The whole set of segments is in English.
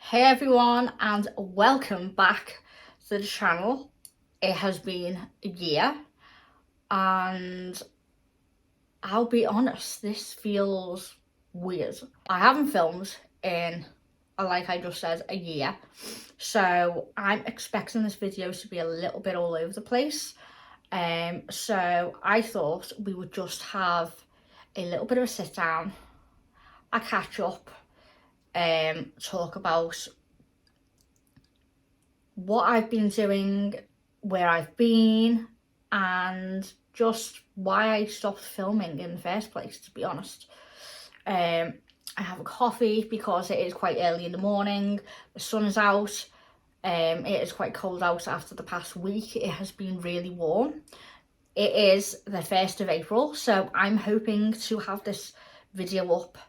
Hey everyone, and welcome back to the channel. It has been a year, and I'll be honest, this feels weird. I haven't filmed in, like I just said, a year, so I'm expecting this video to be a little bit all over the place. So I thought we would just have a little bit of a sit down, a catch up, talk about what I've been doing, where I've been, and just why I stopped filming in the first place, to be honest. I have a coffee because it is quite early in the morning, the sun is out, it is quite cold out after the past week. It has been really warm. It is the 1st of April, so I'm hoping to have this video up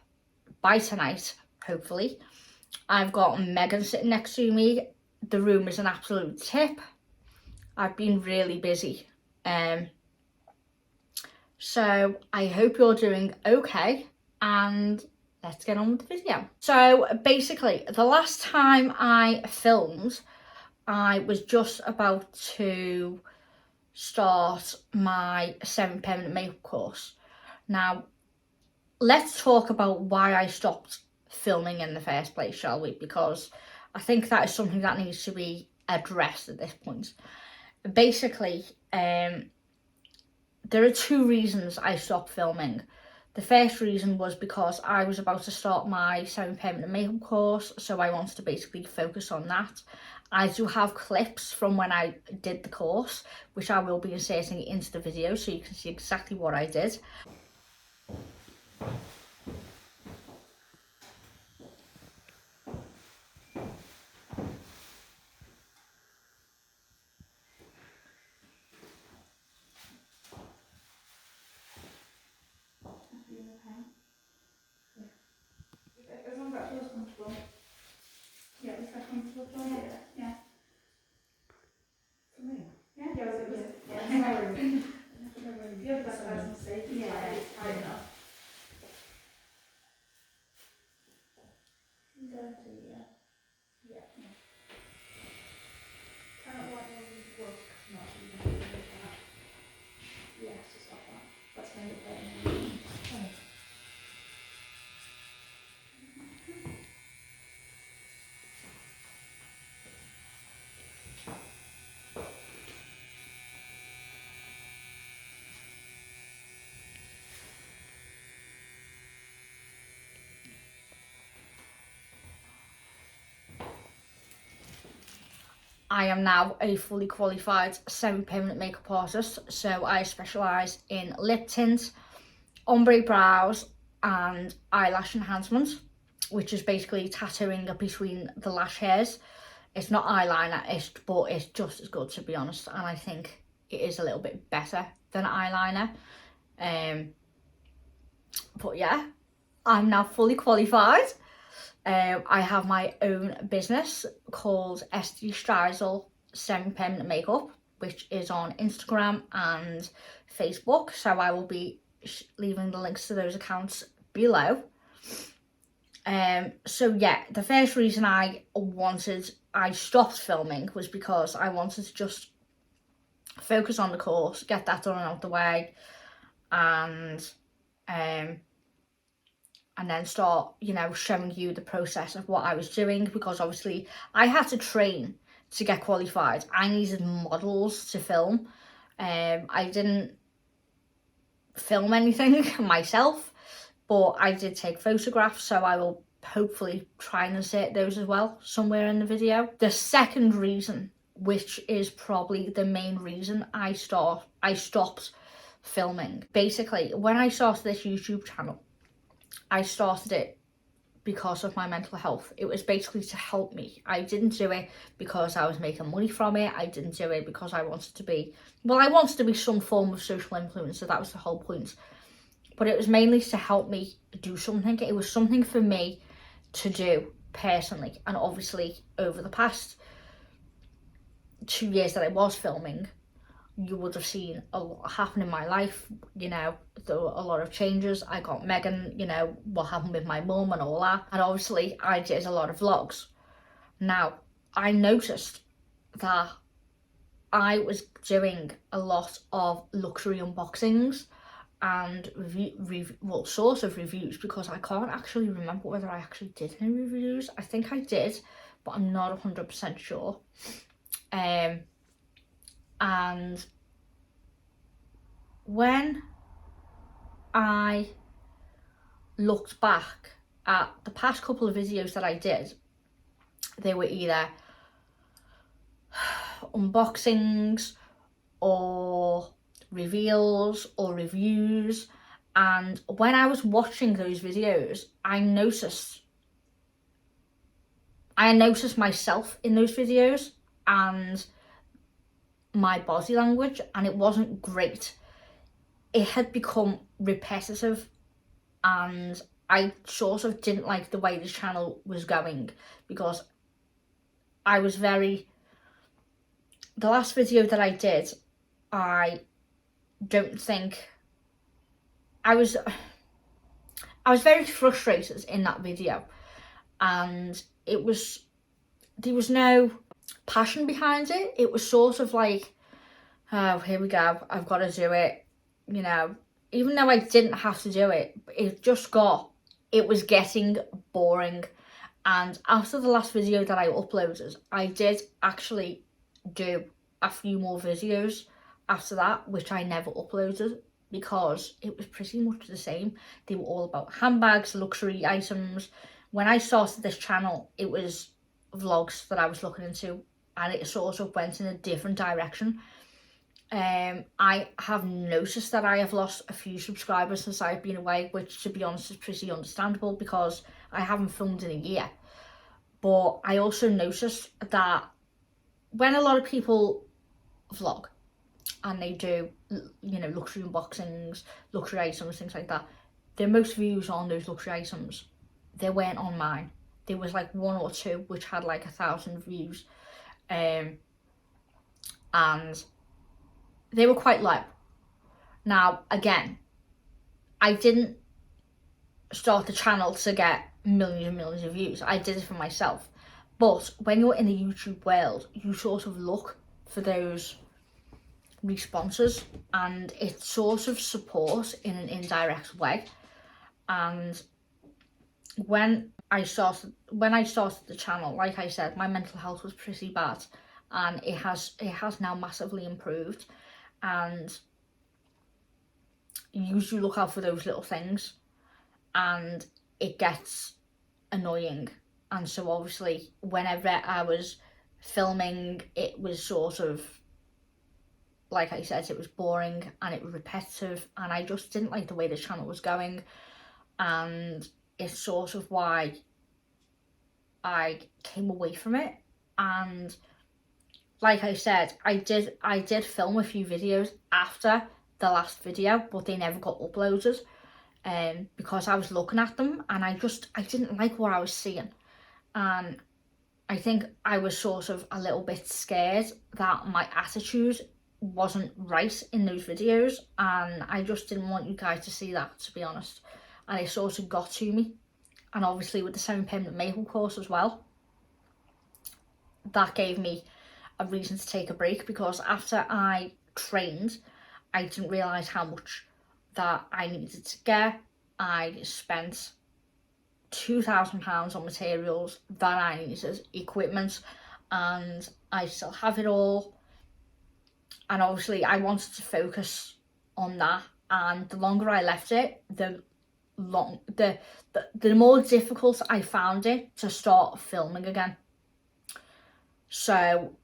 by tonight, hopefully. I've got Megan sitting next to me. The room is an absolute tip. I've been really busy. So I hope you're doing okay, and let's get on with the video. So basically, the last time I filmed, I was just about to start my 7 permanent makeup course. Now, let's talk about why I stopped filming in the first place, shall we? Because I think that is something that needs to be addressed at this point. Basically, there are 2 reasons I stopped filming. The first reason was because I was about to start my 7 permanent makeup course, so I wanted to basically focus on that. I do have clips from when I did the course, which I will be inserting into the video so you can see exactly what I did. As long as that feels comfortable. Yeah, is that comfortable for you? Yeah. For me? Yeah, yeah, it was. Yeah, that's what I was gonna say. Yeah, It's high enough. Yeah. Kind of like when you work, not so you don't do that. Yes, just like that. That's kind of better. I am now a fully qualified semi-permanent makeup artist, so I specialise in lip tint, ombre brows, and eyelash enhancement, which is basically tattooing up between the lash hairs. It's not eyeliner, but it's just as good, to be honest, and I think it is a little bit better than eyeliner. But yeah, I'm now fully qualified. I have my own business called SD Streisel Semi Permanent Makeup, which is on Instagram and Facebook. So I will be leaving the links to those accounts below. So yeah, the first reason I stopped filming was because I wanted to just focus on the course, get that done and out the way, and then start, showing you the process of what I was doing, because obviously I had to train to get qualified. I needed models to film. I didn't film anything myself, but I did take photographs, so I will hopefully try and insert those as well somewhere in the video. The second reason, which is probably the main reason I stopped filming. Basically, when I started this YouTube channel, I started it because of my mental health. It was basically to help me. I didn't do it because I was making money from it. I didn't do it because I wanted to be, I wanted to be some form of social influencer. That was the whole point. But it was mainly to help me do something. It was something for me to do personally. And obviously over the past 2 years that I was filming, you would have seen a lot happen in my life. There were a lot of changes. I got Megan, what happened with my mum and all that. And obviously I did a lot of vlogs. Now, I noticed that I was doing a lot of luxury unboxings and sort of reviews, because I can't actually remember whether I actually did any reviews. I think I did, but I'm not 100% sure. And when I looked back at the past couple of videos that I did, they were either unboxings or reveals or reviews, and when I was watching those videos, I noticed myself in those videos and my body language, and it wasn't great. It had become repetitive, and I sort of didn't like the way the channel was going, because I was the last video that I did, I don't think I was very frustrated in that video, and there was no passion behind it. It was sort of like, oh, here we go, I've got to do it, you know, even though I didn't have to do it. It was getting boring. And after the last video that I uploaded, I did actually do a few more videos after that, which I never uploaded, because it was pretty much the same. They were all about handbags, luxury items. When I started this channel, it was vlogs that I was looking into, and it sort of went in a different direction. I have noticed that I have lost a few subscribers since I've been away, which, to be honest, is pretty understandable, because I haven't filmed in a year. But I also noticed that when a lot of people vlog and they do, you know, luxury unboxings, luxury items, things like that, their most views on those luxury items, they weren't on mine. There was like one or two which had like 1,000 views, and they were quite low. Now, again, I didn't start the channel to get millions and millions of views. I did it for myself. But when you're in the YouTube world, you sort of look for those responses, and it's sort of support in an indirect way. And when I started the channel, like I said, my mental health was pretty bad, and it has now massively improved. And you usually look out for those little things, and it gets annoying. And so obviously whenever I was filming, it was sort of, like I said, it was boring and it was repetitive, and I just didn't like the way the channel was going. And it's sort of why I came away from it. And like I said, I did film a few videos after the last video, but they never got uploaded, because I was looking at them and I didn't like what I was seeing. And I think I was sort of a little bit scared that my attitude wasn't right in those videos, and I just didn't want you guys to see that, to be honest. And it sort of got to me. And obviously with the 7 Permanent Makeup course as well, that gave me a reason to take a break, because after I trained, I didn't realise how much that I needed to get. I spent £2,000 on materials that I needed, equipment, and I still have it all. And obviously I wanted to focus on that, and the longer I left it, the more difficult I found it to start filming again. So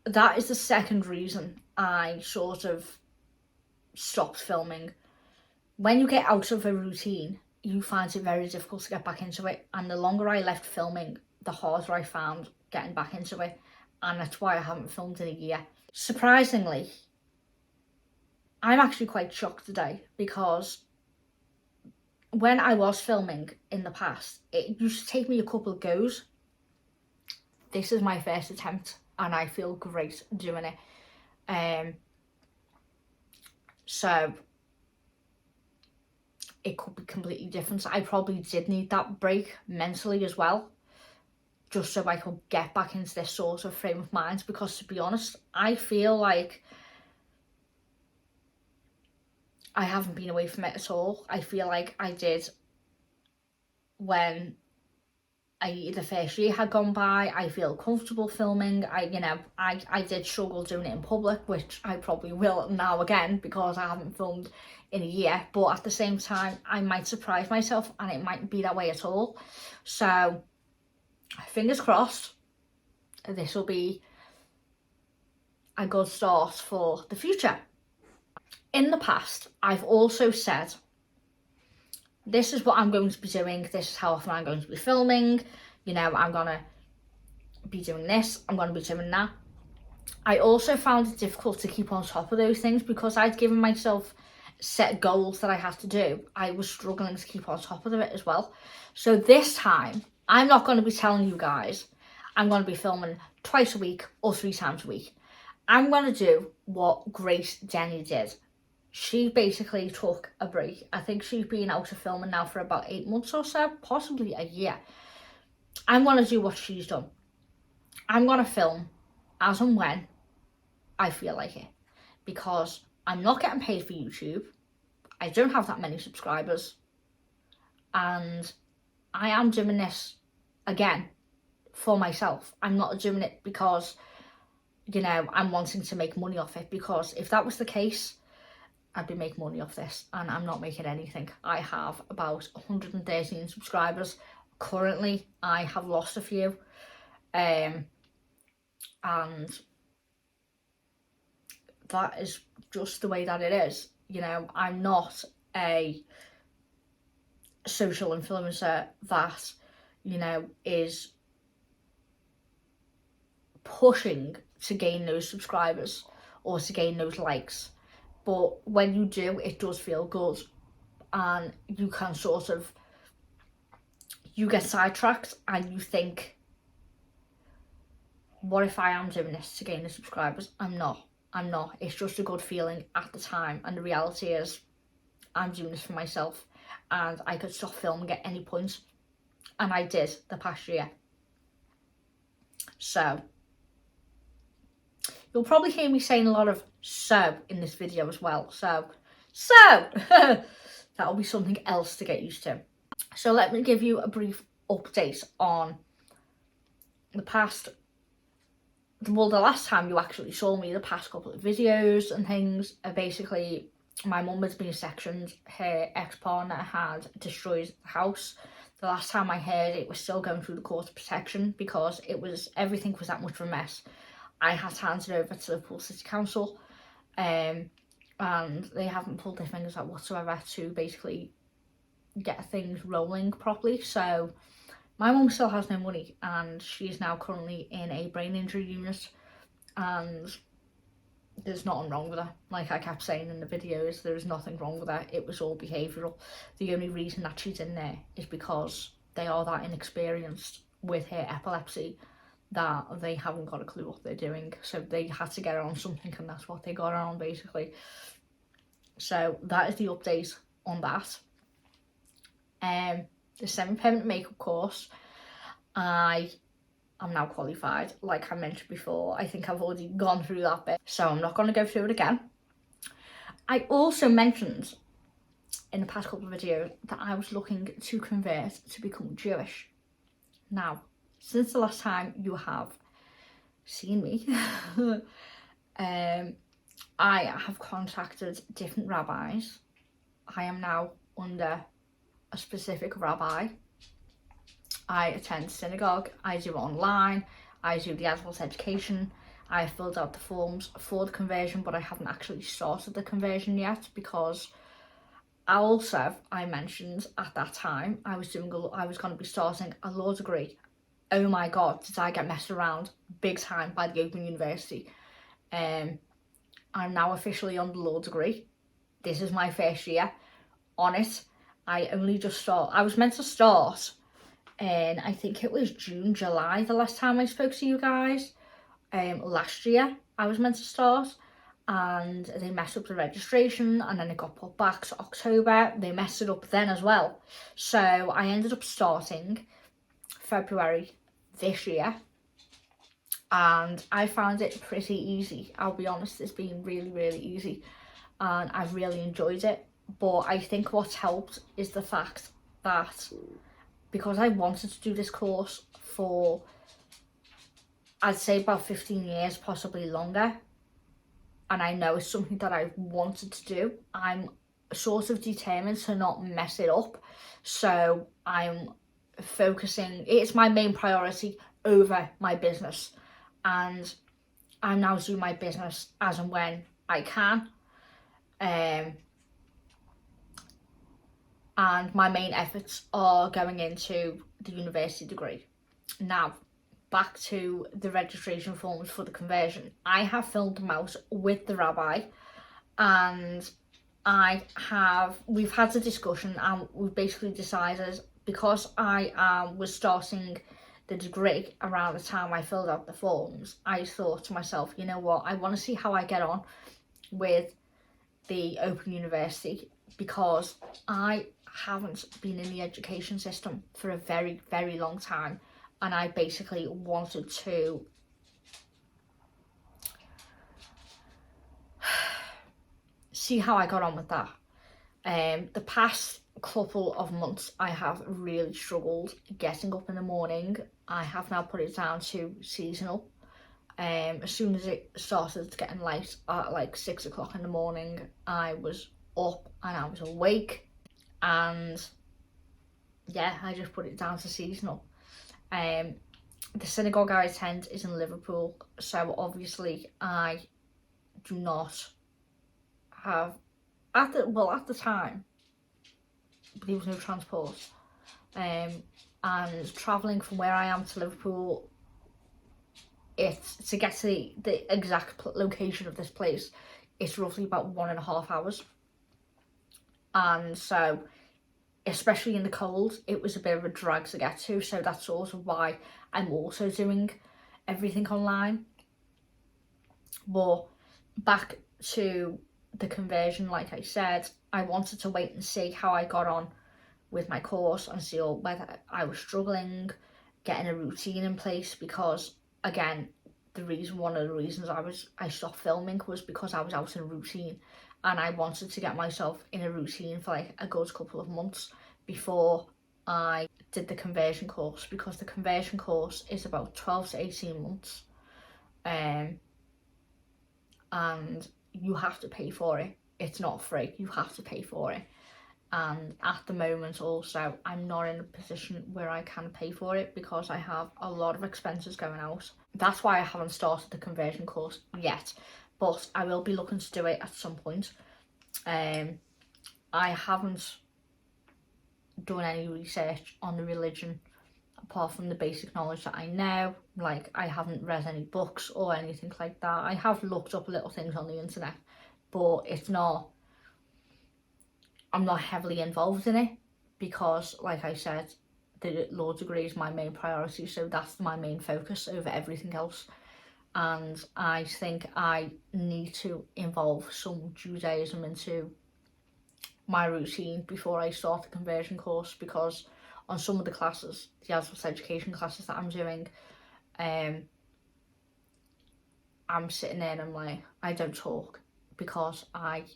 that is the second reason I sort of stopped filming. When you get out of a routine, you find it very difficult to get back into it, and the longer I left filming, the harder I found getting back into it, and that's why I haven't filmed in a year. Surprisingly, I'm actually quite shocked today, because when I was filming in the past, it used to take me a couple of goes. This is my first attempt, and I feel great doing it. So it could be completely different. I probably did need that break mentally as well, just so I could get back into this sort of frame of mind, because to be honest, I feel like I haven't been away from it at all. I feel like I did when the first year had gone by. I feel comfortable filming. I did struggle doing it in public, which I probably will now again because I haven't filmed in a year, but at the same time I might surprise myself and it mightn't be that way at all. So fingers crossed, this will be a good start for the future. In the past, I've also said, this is what I'm going to be doing, this is how often I'm going to be filming, I'm going to be doing this, I'm going to be doing that. I also found it difficult to keep on top of those things because I'd given myself set goals that I had to do. I was struggling to keep on top of it as well. So this time, I'm not going to be telling you guys I'm going to be filming twice a week or 3 times a week. I'm going to do what Grace Denny did. She basically took a break. I think she's been out of filming now for about 8 months or so, possibly a year. I'm going to do what she's done. I'm going to film as and when I feel like it, because I'm not getting paid for YouTube. I don't have that many subscribers, and I am doing this again for myself. I'm not doing it because I'm wanting to make money off it, because if that was the case, I'd be making money off this, and I'm not making anything. I have about 113 subscribers currently. I have lost a few, and that is just the way that it is. I'm not a social influencer that is pushing to gain those subscribers or to gain those likes, but when you do, it does feel good, and you can you get sidetracked and you think, what if I am doing this to gain the subscribers? I'm not. It's just a good feeling at the time, and the reality is I'm doing this for myself, and I could stop filming at any point, and I did the past year. So you'll probably hear me saying a lot of so in this video as well. So that'll be something else to get used to. So let me give you a brief update on the last time you actually saw me, the past couple of videos and things. Basically, my mum has been sectioned. Her ex-partner had destroyed the house. The last time I heard, it was still going through the court of protection because everything was that much of a mess. I had to hand it over to Liverpool City Council, and they haven't pulled their fingers out whatsoever to basically get things rolling properly. So my mum still has no money, and she is now currently in a brain injury unit, and there's nothing wrong with her. Like I kept saying in the videos, there's nothing wrong with her. It was all behavioural. The only reason that she's in there is because they are that inexperienced with her epilepsy that they haven't got a clue what they're doing. So they had to get her on something, and that's what they got her on, basically. So that is the update on that. The semi-permanent makeup course, I am now qualified. Like I mentioned before, I think I've already gone through that bit, so I'm not going to go through it again. I also mentioned in the past couple of videos that I was looking to convert to become Jewish. Now, since the last time you have seen me, I have contacted different rabbis. I am now under a specific rabbi. I attend synagogue, I do it online, I do the adult education. I filled out the forms for the conversion, but I haven't actually started the conversion yet because I mentioned at that time I was going to be starting a law degree. Oh my god, did I get messed around big time by the Open University. I'm now officially on the law degree. This is my first year on it. I was meant to start in, I think it was June, July, the last time I spoke to you guys. Last year I was meant to start, and they messed up the registration, and then it got put back to October. They messed it up then as well. So I ended up starting February this year, and I found it pretty easy. I'll be honest, it's been really, really easy, and I've really enjoyed it. But I think what's helped is the fact that because I wanted to do this course for, I'd say about 15 years, possibly longer, and I know it's something that I wanted to do, I'm sort of determined to not mess it up. So I'm focusing, it's my main priority over my business, and I'm now doing my business as and when I can. And my main efforts are going into the university degree. Now, back to the registration forms for the conversion. I have filled them out with the rabbi, and we've had a discussion, and we've basically decided, because I was starting the degree around the time I filled out the forms, I thought to myself, you know what, I want to see how I get on with the Open University, because I haven't been in the education system for a very, very long time, and I basically wanted to see how I got on with that. The past couple of months I have really struggled getting up in the morning. I have now put it down to seasonal. As soon as it started getting light at like 6 o'clock in the morning, I was up and I was awake, and yeah, I just put it down to seasonal. The synagogue I attend is in Liverpool, so obviously I do not have, at the time there was no transport, and travelling from where I am to Liverpool, it's to get to the exact location of this place, it's roughly about 1.5 hours. And so, especially in the cold, it was a bit of a drag to get to. So that's sort of why I'm also doing everything online. But back to the conversion, like I said, I wanted to wait and see how I got on with my course and see whether I was struggling getting a routine in place, because again, one of the reasons I stopped filming was because I was out in a routine, and I wanted to get myself in a routine for like a good couple of months before I did the conversion course, because the conversion course is about 12 to 18 months, and you have to pay for it. It's not free, you have to pay for it. And at the moment also, I'm not in a position where I can pay for it because I have a lot of expenses going out. That's why I haven't started the conversion course yet, but I will be looking to do it at some point. I haven't done any research on the religion apart from the basic knowledge that I know. Like, I haven't read any books or anything like that. I have looked up little things on the internet, but I'm not heavily involved in it because, like I said, the law degree is my main priority, so that's my main focus over everything else. And I think I need to involve some Judaism into my routine before I start the conversion course, because on some of the classes, the adult education classes that I'm doing, I'm sitting there and I'm like, I don't talk because I'm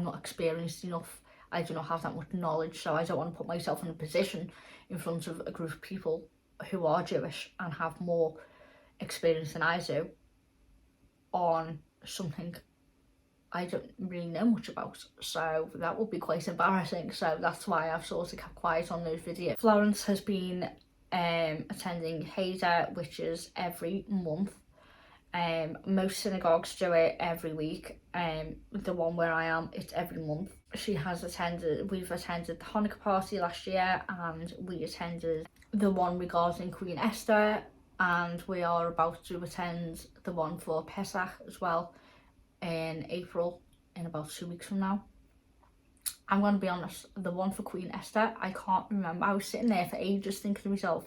not experienced enough. I do not have that much knowledge, so I don't want to put myself in a position in front of a group of people who are Jewish and have more experience than I do on something I don't really know much about. So that would be quite embarrassing. So that's why I've sort of kept quiet on those videos. Florence has been attending Hader, which is every month. Most synagogues do it every week. The one where I am, it's every month. We've attended the Hanukkah party last year, and we attended the one regarding Queen Esther, and we are about to attend the one for Pesach as well in April, in about 2 weeks from now. I'm going to be honest, the one for Queen Esther, I can't remember. I was sitting there for ages thinking to myself,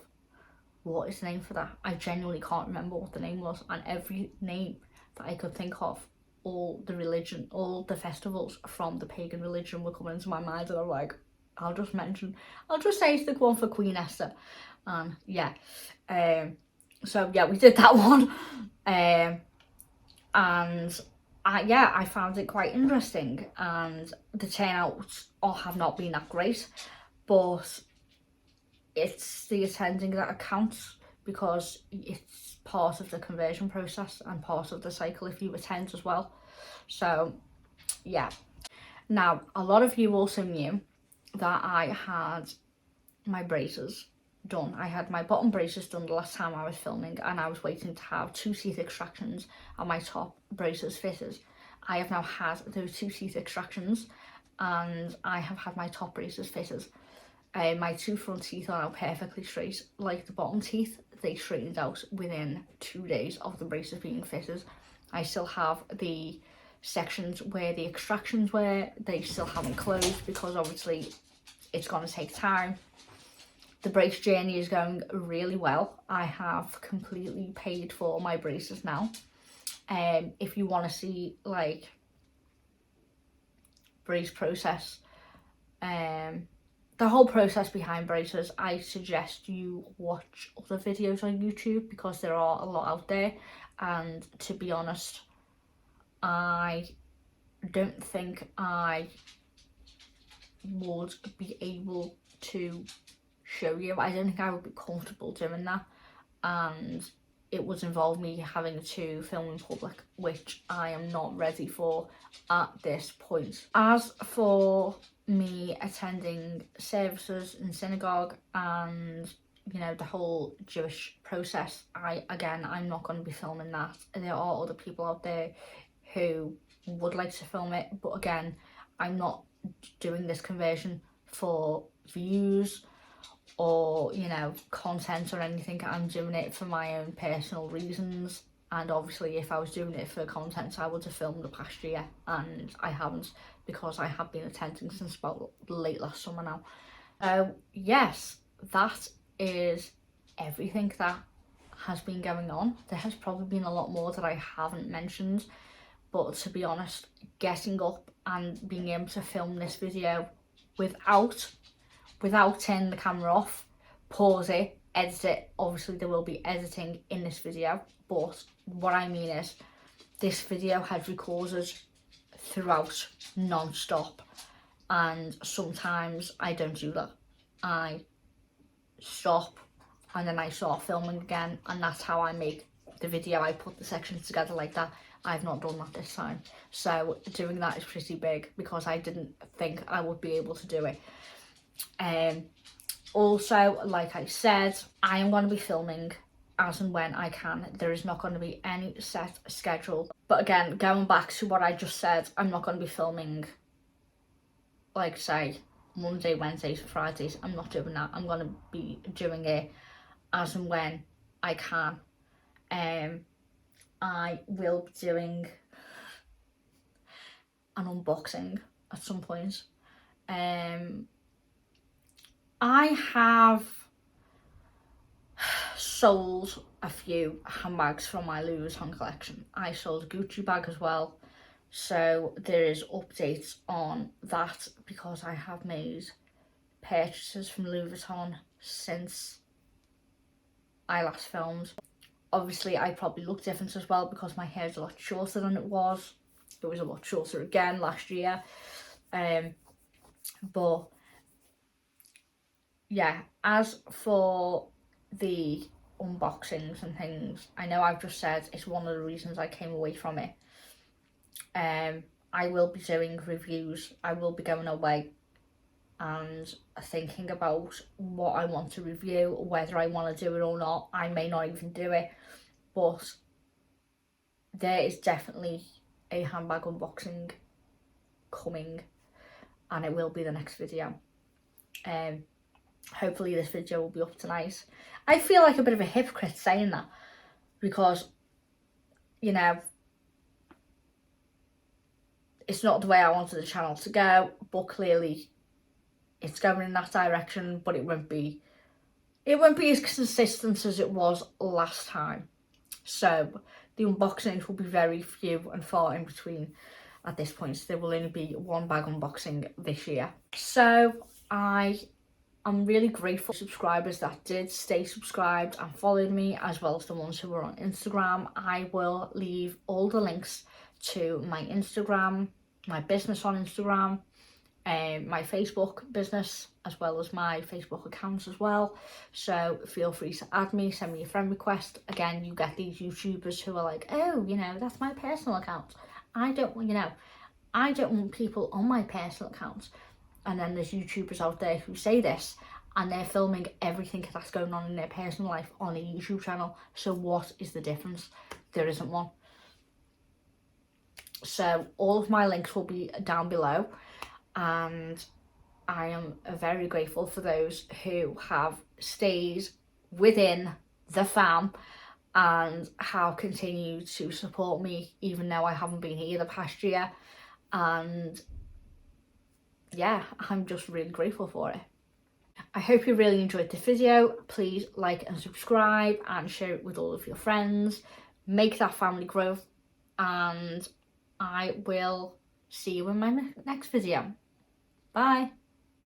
what is the name for that? I genuinely can't remember what the name was, and every name that I could think of, all the festivals from the pagan religion were coming into my mind, and I'm like, I'll just say it's the one for Queen Esther. And yeah, So yeah, we did that one. And I found it quite interesting, and the turnouts have not been that great, but it's the attending that counts, because it's part of the conversion process and part of the cycle if you attend as well. So yeah. Now, a lot of you also knew that I had my braces done. I had my bottom braces done the last time I was filming, and I was waiting to have 2 teeth extractions and my top braces fitted. I have now had those 2 teeth extractions, and I have had my top braces fitted. My 2 front teeth are now perfectly straight. Like the bottom teeth, they straightened out within 2 days of the braces being fitted. I still have the sections where the extractions were, they still haven't closed, because obviously it's going to take time. The brace journey is going really well. I have completely paid for my braces now. If you want to see like brace process, the whole process behind braces, I suggest you watch other videos on YouTube, because there are a lot out there, and to be honest, I don't think I would be able to show you. I don't think I would be comfortable doing that, and it would involve me having to film in public, which I am not ready for at this point. As for me attending services in synagogue and, you know, the whole Jewish process, I'm not going to be filming that. There are other people out there who would like to film it, but again, I'm not doing this conversion for views or, you know, content or anything. I'm doing it for my own personal reasons, and obviously if I was doing it for content, I would have filmed the past year, and I haven't, because I have been attending since about late last summer now. So yes, that is everything that has been going on. There has probably been a lot more that I haven't mentioned, but to be honest, getting up and being able to film this video without turning the camera off, pause it, edit it. Obviously there will be editing in this video, but what I mean is this video had recorded throughout non-stop, and sometimes I don't do that. I stop and then I start filming again, and that's how I make the video. I put the sections together like that. I've not done that this time, so doing that is pretty big, because I didn't think I would be able to do it. Also, like I said, I am going to be filming as and when I can. There is not going to be any set schedule, but again, going back to what I just said, I'm not going to be filming like say Monday, Wednesdays, Fridays. I'm not doing that. I'm going to be doing it as and when I can. I will be doing an unboxing at some point. I have sold a few handbags from my Louis Vuitton collection. I sold a Gucci bag as well, so there is updates on that, because I have made purchases from Louis Vuitton since I last filmed. Obviously I probably look different as well, because my hair is a lot shorter than it was. It was a lot shorter again last year, but yeah, as for the unboxings and things, I know I've just said it's one of the reasons I came away from it. I will be doing reviews. I will be going away and thinking about what I want to review, whether I want to do it or not. I may not even do it, but there is definitely a handbag unboxing coming, and it will be the next video. Hopefully this video will be up tonight. I feel like a bit of a hypocrite saying that, because, you know, it's not the way I wanted the channel to go, but clearly it's going in that direction, but it won't be as consistent as it was last time. So the unboxings will be very few and far in between at this point. There will only be one bag unboxing this year. So I I'm really grateful for subscribers that did stay subscribed and followed me, as well as the ones who were on Instagram. I will leave all the links to my Instagram, my business on Instagram, my Facebook business, as well as my Facebook accounts as well. So feel free to add me, send me a friend request. Again, you get these YouTubers who are like, oh, you know, that's my personal account. I don't want people on my personal account. And then there's YouTubers out there who say this, and they're filming everything that's going on in their personal life on a YouTube channel. So what is the difference? There isn't one. So all of my links will be down below, and I am very grateful for those who have stayed within the fam and have continued to support me, even though I haven't been here the past year. And yeah, I'm just really grateful for it. I hope you really enjoyed this video. Please like and subscribe and share it with all of your friends. Make that family grow, and I will see you in my next video. Bye.